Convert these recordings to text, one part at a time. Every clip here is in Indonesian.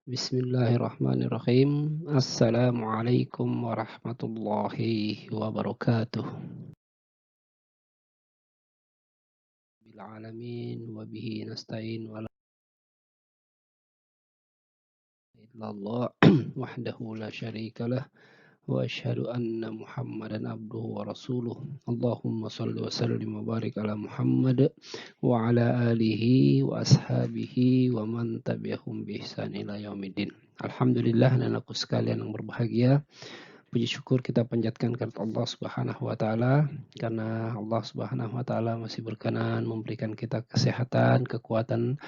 Bismillahirrahmanirrahim. Assalamualaikum warahmatullahi wabarakatuh. Bil alamin wa bihi nasta'in wa la ilaha illallah wahdahu la syarikalah wa asyhadu anna Muhammadan abduhu wa rasuluh. Allahumma shalli wa sallim wa barik ala Muhammad wa ala alihi wa ashabihi wa man tabi'ahum bi ihsan ila yaumiddin. Alhamdulillah, anakku sekalian yang berbahagia. Puji syukur kita panjatkan kepada Allah Subhanahu wa taala karena Allah Subhanahu wa taala masih berkenan memberikan kita kesehatan, kekuatan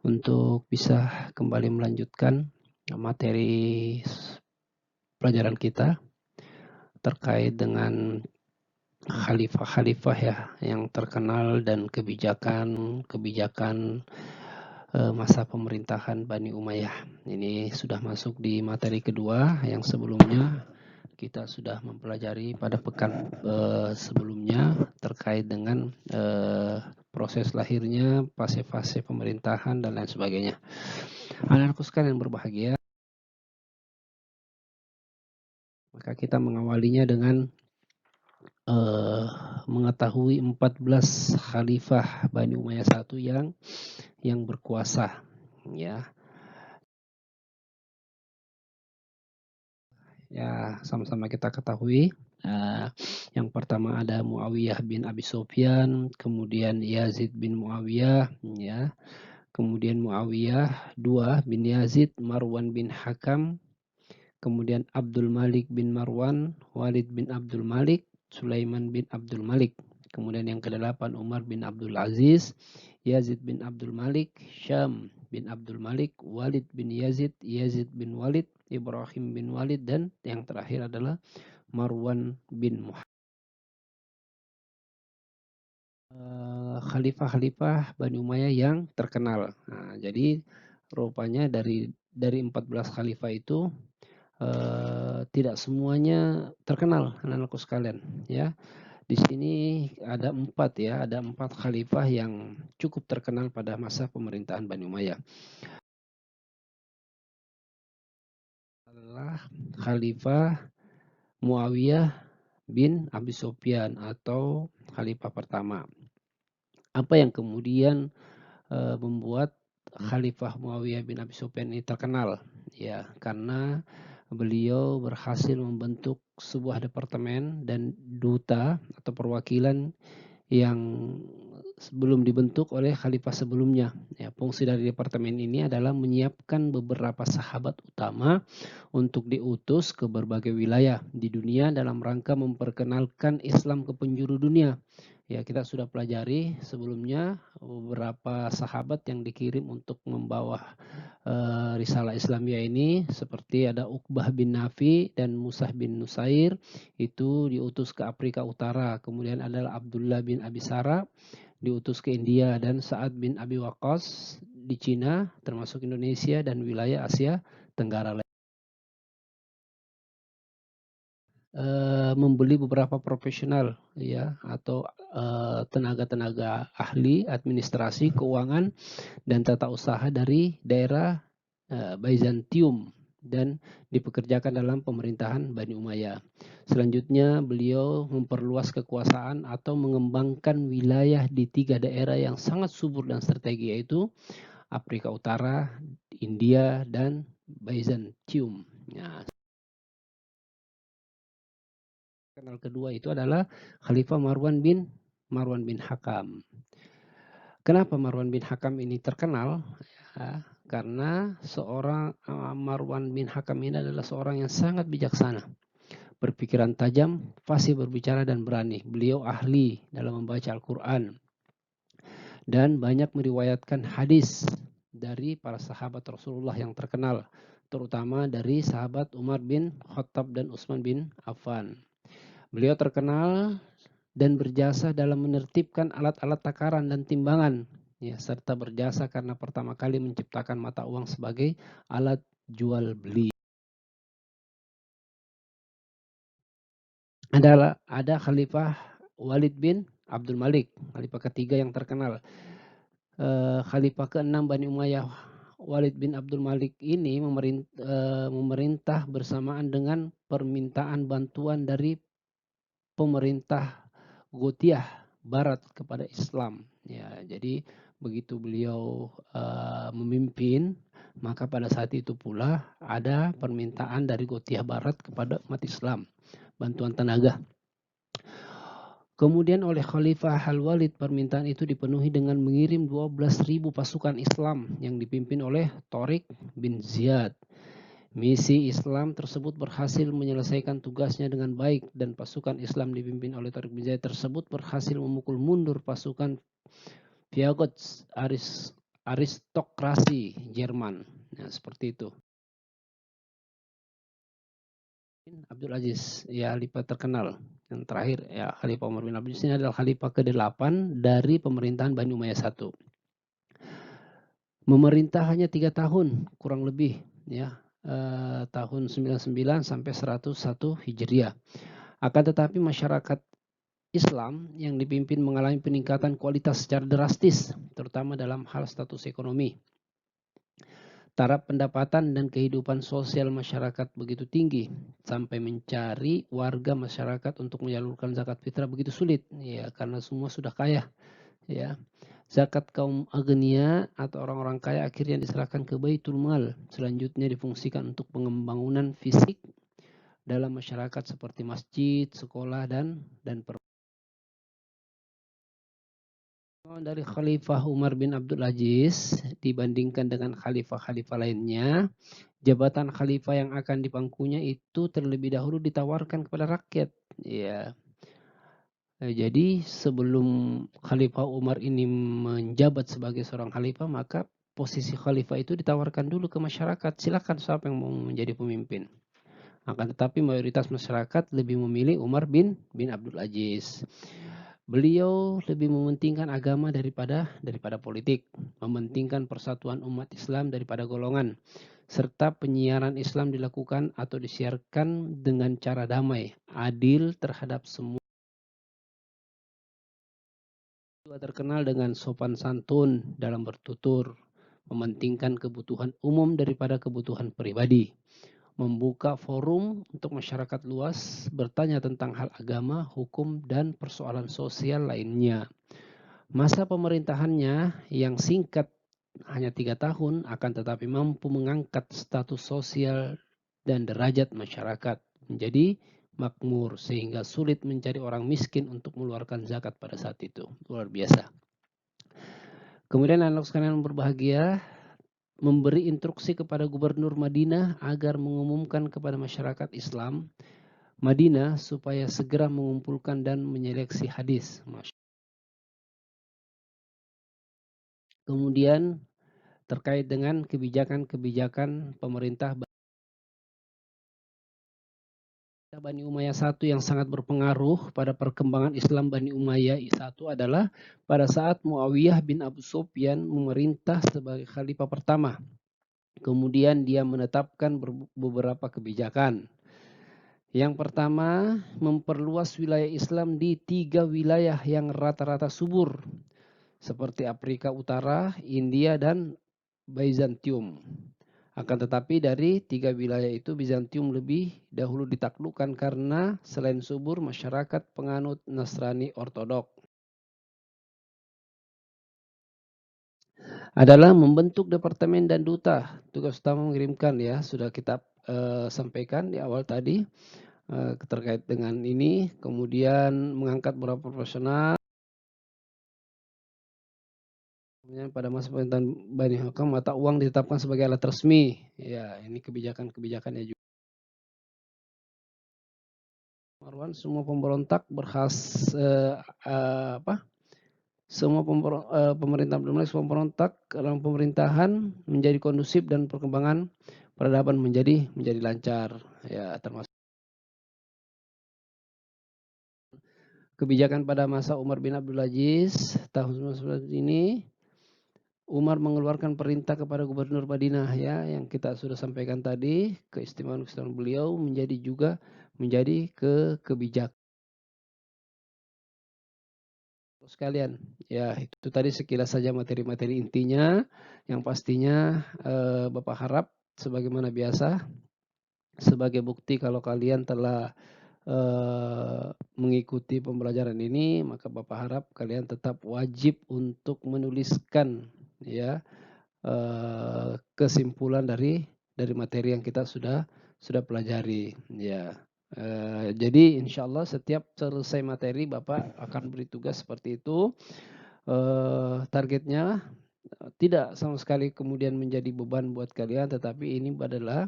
untuk bisa kembali melanjutkan materi pelajaran kita terkait dengan khalifah-khalifah ya yang terkenal dan kebijakan masa pemerintahan Bani Umayyah. Ini sudah masuk di materi kedua. Yang sebelumnya kita sudah mempelajari pada pekan sebelumnya terkait dengan proses lahirnya, fase-fase pemerintahan dan lain sebagainya. Anak-anakku sekalian berbahagia, maka kita mengawalinya dengan mengetahui 14 khalifah Bani Umayyah I yang berkuasa, ya. Ya, sama-sama kita ketahui. Yang pertama ada Muawiyah bin Abi Sufyan, kemudian Yazid bin Muawiyah, ya. Kemudian Muawiyah dua bin Yazid, Marwan bin Hakam, kemudian Abdul Malik bin Marwan, Walid bin Abdul Malik, Sulaiman bin Abdul Malik. Kemudian yang kedelapan Umar bin Abdul Aziz, Yazid bin Abdul Malik, Syam bin Abdul Malik, Walid bin Yazid, Yazid bin Walid, Ibrahim bin Walid, dan yang terakhir adalah Marwan bin Muhammad. Khalifah-khalifah Bani Umayyah yang terkenal. Nah, jadi rupanya dari 14 khalifah itu tidak semuanya terkenal, anak-anakku sekalian, ya. Di sini ada 4 ya, ada 4 khalifah yang cukup terkenal pada masa pemerintahan Bani Umayyah. Adalah Khalifah Muawiyah bin Abi Sufyan atau khalifah pertama. Apa yang kemudian membuat Khalifah Muawiyah bin Abi Sufyan ini terkenal? Ya, karena beliau berhasil membentuk sebuah departemen dan duta atau perwakilan yang belum dibentuk oleh khalifah sebelumnya. Ya, fungsi dari departemen ini adalah menyiapkan beberapa sahabat utama untuk diutus ke berbagai wilayah di dunia dalam rangka memperkenalkan Islam ke penjuru dunia. Ya, kita sudah pelajari sebelumnya beberapa sahabat yang dikirim untuk membawa risalah Islamiyah ini, seperti ada Uqbah bin Nafi dan Musah bin Nusair, itu diutus ke Afrika Utara. Kemudian adalah Abdullah bin Abi Sara diutus ke India, dan Sa'ad bin Abi Waqqas di Cina, termasuk Indonesia dan wilayah Asia Tenggara lain. Membeli beberapa profesional ya atau tenaga-tenaga ahli administrasi, keuangan dan tata usaha dari daerah Byzantium dan dipekerjakan dalam pemerintahan Bani Umayyah. Selanjutnya beliau memperluas kekuasaan atau mengembangkan wilayah di 3 daerah yang sangat subur dan strategi, yaitu Afrika Utara, India, dan Byzantium. Nah, kenal kedua itu adalah Khalifah Marwan bin Hakam. Kenapa Marwan bin Hakam ini terkenal? Ya, karena Marwan bin Hakam ini adalah seorang yang sangat bijaksana, berpikiran tajam, fasih berbicara dan berani. Beliau ahli dalam membaca Al-Quran dan banyak meriwayatkan hadis dari para sahabat Rasulullah yang terkenal, terutama dari sahabat Umar bin Khattab dan Utsman bin Affan. Beliau terkenal dan berjasa dalam menertibkan alat-alat takaran dan timbangan, ya, serta berjasa karena pertama kali menciptakan mata uang sebagai alat jual beli. Ada Khalifah Walid bin Abdul Malik, khalifah ketiga yang terkenal. Khalifah ke-6 Bani Umayyah Walid bin Abdul Malik ini memerintah bersamaan dengan permintaan bantuan dari pemerintah Gothia Barat kepada Islam. Ya, jadi begitu beliau memimpin, maka pada saat itu pula ada permintaan dari Gothia Barat kepada umat Islam, bantuan tenaga. Kemudian oleh Khalifah Al-Walid permintaan itu dipenuhi dengan mengirim 12.000 pasukan Islam yang dipimpin oleh Tariq bin Ziyad. Misi Islam tersebut berhasil menyelesaikan tugasnya dengan baik dan pasukan Islam dipimpin oleh Tariq bin Ziyad tersebut berhasil memukul mundur pasukan Viagots aristokrasi Jerman. Nah, seperti itu. Abdul Aziz, ya khalifah terkenal. Yang terakhir, ya Khalifah Umar bin Abdul Aziz ini adalah khalifah ke-8 dari pemerintahan Bani Umayyah I. Memerintah hanya 3 tahun, kurang lebih, ya, tahun 99 sampai 101 Hijriah. Akan tetapi masyarakat Islam yang dipimpin mengalami peningkatan kualitas secara drastis, terutama dalam hal status ekonomi. Taraf pendapatan dan kehidupan sosial masyarakat begitu tinggi sampai mencari warga masyarakat untuk menyalurkan zakat fitrah begitu sulit, ya, karena semua sudah kaya, ya. Zakat kaum agnia atau orang-orang kaya akhirnya diserahkan ke Baitul Mal, selanjutnya difungsikan untuk pembangunan fisik dalam masyarakat seperti masjid, sekolah dan dari Khalifah Umar bin Abdul Aziz dibandingkan dengan khalifah-khalifah lainnya, jabatan khalifah yang akan dipangkunya itu terlebih dahulu ditawarkan kepada rakyat. Ya, jadi sebelum Khalifah Umar ini menjabat sebagai seorang khalifah, maka posisi khalifah itu ditawarkan dulu ke masyarakat. Silakan siapa yang mau menjadi pemimpin. Akan tetapi mayoritas masyarakat lebih memilih Umar bin Abdul Aziz. Beliau lebih mementingkan agama daripada politik, mementingkan persatuan umat Islam daripada golongan, serta penyiaran Islam dilakukan atau disiarkan dengan cara damai, adil terhadap semua. Juga terkenal dengan sopan santun dalam bertutur, mementingkan kebutuhan umum daripada kebutuhan pribadi, membuka forum untuk masyarakat luas bertanya tentang hal agama, hukum, dan persoalan sosial lainnya. Masa pemerintahannya yang singkat hanya 3 tahun akan tetapi mampu mengangkat status sosial dan derajat masyarakat menjadi makmur sehingga sulit mencari orang miskin untuk mengeluarkan zakat pada saat itu. Luar biasa. Kemudian anak sekalian berbahagia, memberi instruksi kepada gubernur Madinah agar mengumumkan kepada masyarakat Islam Madinah supaya segera mengumpulkan dan menyeleksi hadis. Kemudian terkait dengan kebijakan-kebijakan pemerintah Bani Umayyah I yang sangat berpengaruh pada perkembangan Islam Bani Umayyah I adalah pada saat Muawiyah bin Abu Sufyan memerintah sebagai khalifah pertama. Kemudian dia menetapkan beberapa kebijakan. Yang pertama, memperluas wilayah Islam di 3 wilayah yang rata-rata subur, seperti Afrika Utara, India, dan Byzantium. Akan tetapi dari 3 wilayah itu Bizantium lebih dahulu ditaklukkan karena selain subur masyarakat penganut Nasrani Ortodok. Adalah membentuk departemen dan duta. Tugas utama mengirimkan, ya, sudah kita sampaikan di awal tadi terkait dengan ini. Kemudian mengangkat beberapa profesional. Pada masa pemerintahan Bani Hakam mata uang ditetapkan sebagai alat resmi. Ya, ini kebijakan-kebijakannya juga. Marwan, semua pemberontak semua pemerintah pemberontak dalam pemerintahan menjadi kondusif dan perkembangan peradaban menjadi lancar, ya, termasuk kebijakan pada masa Umar bin Abdul Aziz tahun 1999 ini. Umar mengeluarkan perintah kepada gubernur Madinah, ya, yang kita sudah sampaikan tadi. Keistimewaan beliau menjadi kebijakan sekalian. Ya, itu tadi sekilas saja materi-materi intinya, yang pastinya, Bapak harap sebagaimana biasa, sebagai bukti kalau kalian telah, mengikuti pembelajaran ini, maka Bapak harap kalian tetap wajib untuk menuliskan ya, kesimpulan dari materi yang kita sudah pelajari, ya. Jadi insyaallah setiap selesai materi Bapak akan beri tugas seperti itu, targetnya tidak sama sekali kemudian menjadi beban buat kalian, tetapi ini adalah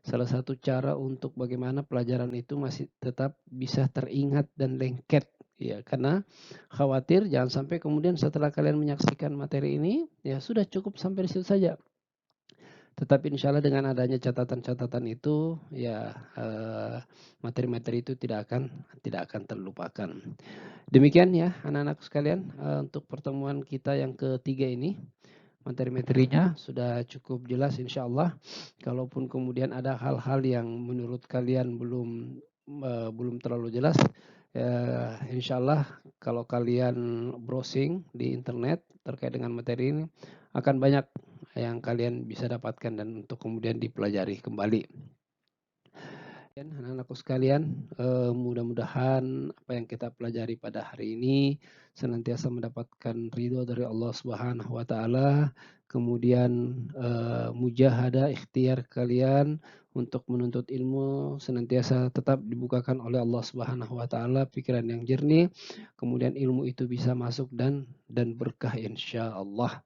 salah satu cara untuk bagaimana pelajaran itu masih tetap bisa teringat dan lengket. Ya, karena khawatir jangan sampai kemudian setelah kalian menyaksikan materi ini, ya sudah cukup sampai di situ saja. Tetapi insya Allah dengan adanya catatan-catatan itu, ya materi-materi itu tidak akan terlupakan. Demikian ya anak-anak sekalian, untuk pertemuan kita yang ketiga ini. Materi-materinya sudah cukup jelas insya Allah. Kalaupun kemudian ada hal-hal yang menurut kalian belum terlalu jelas, insya Allah kalau kalian browsing di internet terkait dengan materi ini, akan banyak yang kalian bisa dapatkan dan untuk kemudian dipelajari kembali. Dan anak-anakku sekalian, mudah-mudahan apa yang kita pelajari pada hari ini senantiasa mendapatkan ridho dari Allah Subhanahu wa taala, kemudian mujahadah ikhtiar kalian untuk menuntut ilmu senantiasa tetap dibukakan oleh Allah Subhanahu wa taala pikiran yang jernih, kemudian ilmu itu bisa masuk dan berkah insyaallah.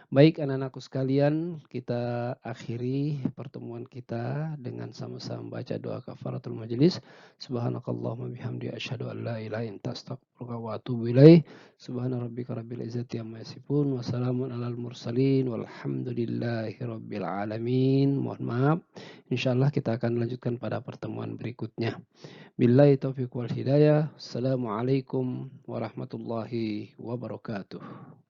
Baik anak-anakku sekalian, kita akhiri pertemuan kita dengan sama-sama baca doa kafaratul majelis. Subhanakallahumma bihamdi asyhadu an la ilaha illa anta astaghfiruka wa atubu ilaik. Subhana rabbika rabbil izzati amma yasifun wa salamun alal mursalin walhamdulillahi rabbil alamin. Mohon maaf. Insyaallah kita akan lanjutkan pada pertemuan berikutnya. Billahi taufiq wal hidayah. Assalamualaikum warahmatullahi wabarakatuh.